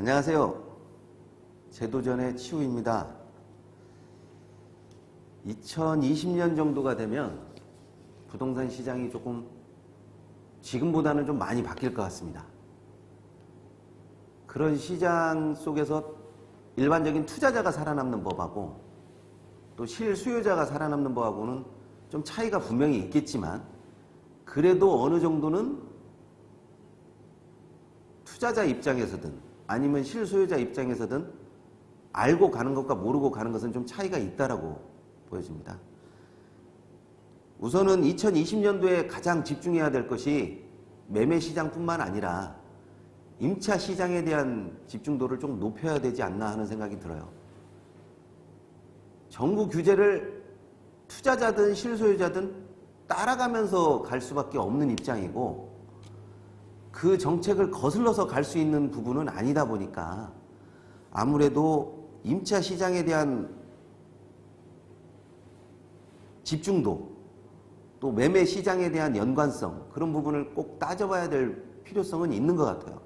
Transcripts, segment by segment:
안녕하세요. 제도전의 치우입니다. 2020년 정도가 되면 부동산 시장이 조금 지금보다는 좀 많이 바뀔 것 같습니다. 그런 시장 속에서 일반적인 투자자가 살아남는 법하고 또 실수요자가 살아남는 법하고는 좀 차이가 분명히 있겠지만, 그래도 어느 정도는 투자자 입장에서든 아니면 실수요자 입장에서든 알고 가는 것과 모르고 가는 것은 좀 차이가 있다라고 보여집니다. 우선은 2020년도에 가장 집중해야 될 것이 매매 시장뿐만 아니라 임차 시장에 대한 집중도를 좀 높여야 되지 않나 하는 생각이 들어요. 정부 규제를 투자자든 실소유자든 따라가면서 갈 수밖에 없는 입장이고, 그 정책을 거슬러서 갈 수 있는 부분은 아니다 보니까 아무래도 임차 시장에 대한 집중도, 또 매매 시장에 대한 연관성, 그런 부분을 꼭 따져봐야 될 필요성은 있는 것 같아요.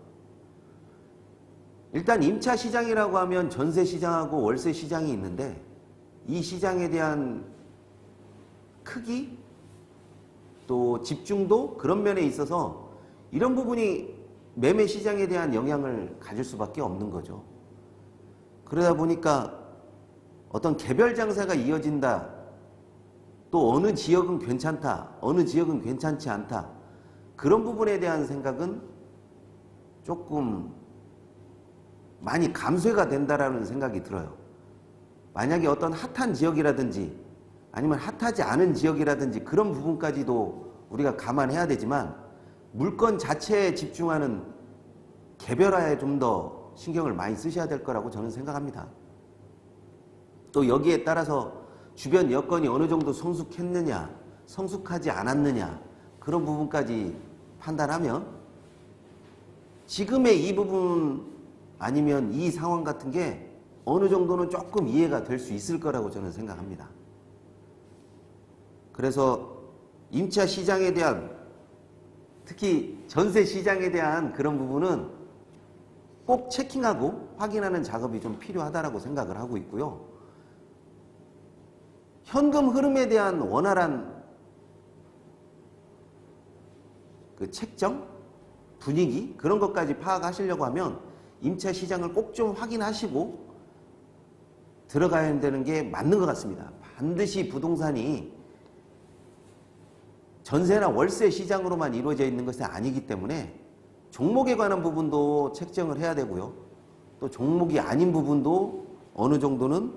일단 임차 시장이라고 하면 전세 시장하고 월세 시장이 있는데, 이 시장에 대한 크기, 또 집중도, 그런 면에 있어서 이런 부분이 매매 시장에 대한 영향을 가질 수밖에 없는 거죠. 그러다 보니까 어떤 개별 장사가 이어진다, 또 어느 지역은 괜찮다, 어느 지역은 괜찮지 않다, 그런 부분에 대한 생각은 조금 많이 감쇄가 된다라는 생각이 들어요. 만약에 어떤 핫한 지역이라든지 아니면 핫하지 않은 지역이라든지 그런 부분까지도 우리가 감안해야 되지만, 물건 자체에 집중하는 개별화에 좀 더 신경을 많이 쓰셔야 될 거라고 저는 생각합니다. 또 여기에 따라서 주변 여건이 어느 정도 성숙했느냐, 성숙하지 않았느냐, 그런 부분까지 판단하면 지금의 이 부분 아니면 이 상황 같은 게 어느 정도는 조금 이해가 될 수 있을 거라고 저는 생각합니다. 그래서 임차 시장에 대한, 특히 전세 시장에 대한 그런 부분은 꼭 체킹하고 확인하는 작업이 좀 필요하다고 생각을 하고 있고요. 현금 흐름에 대한 원활한 그 책정, 분위기, 그런 것까지 파악하시려고 하면 임차 시장을 꼭 좀 확인하시고 들어가야 되는 게 맞는 것 같습니다. 반드시 부동산이 전세나 월세 시장으로만 이루어져 있는 것이 아니기 때문에 종목에 관한 부분도 책정을 해야 되고요. 또 종목이 아닌 부분도 어느 정도는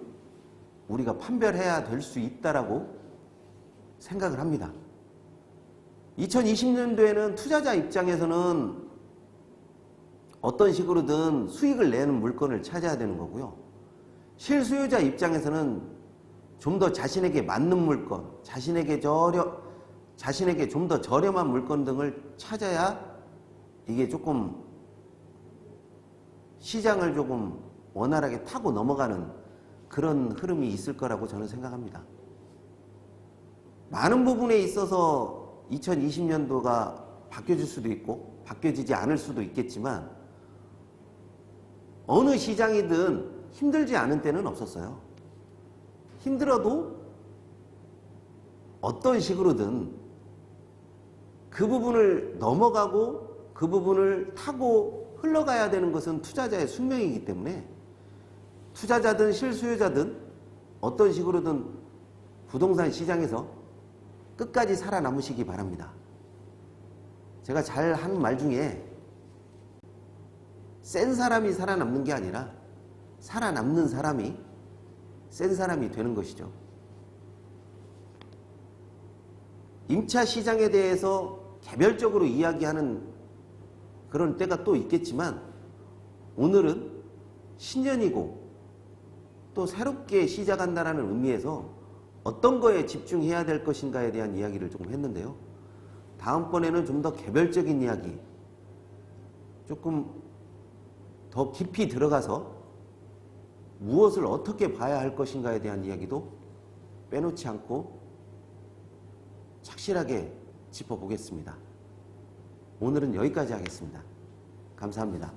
우리가 판별해야 될 수 있다라고 생각을 합니다. 2020년도에는 투자자 입장에서는 어떤 식으로든 수익을 내는 물건을 찾아야 되는 거고요. 실수요자 입장에서는 좀 더 자신에게 맞는 물건, 자신에게 좀 더 저렴한 물건 등을 찾아야 이게 조금 시장을 조금 원활하게 타고 넘어가는 그런 흐름이 있을 거라고 저는 생각합니다. 많은 부분에 있어서 2020년도가 바뀌어질 수도 있고 바뀌어지지 않을 수도 있겠지만, 어느 시장이든 힘들지 않은 때는 없었어요. 힘들어도 어떤 식으로든 그 부분을 넘어가고 그 부분을 타고 흘러가야 되는 것은 투자자의 숙명이기 때문에, 투자자든 실수요자든 어떤 식으로든 부동산 시장에서 끝까지 살아남으시기 바랍니다. 제가 잘 하는 말 중에 센 사람이 살아남는 게 아니라 살아남는 사람이 센 사람이 되는 것이죠. 임차 시장에 대해서 개별적으로 이야기하는 그런 때가 또 있겠지만, 오늘은 신년이고 또 새롭게 시작한다는 의미에서 어떤 거에 집중해야 될 것인가에 대한 이야기를 조금 했는데요. 다음번에는 좀 더 개별적인 이야기, 조금 더 깊이 들어가서 무엇을 어떻게 봐야 할 것인가에 대한 이야기도 빼놓지 않고 착실하게 짚어보겠습니다. 오늘은 여기까지 하겠습니다. 감사합니다.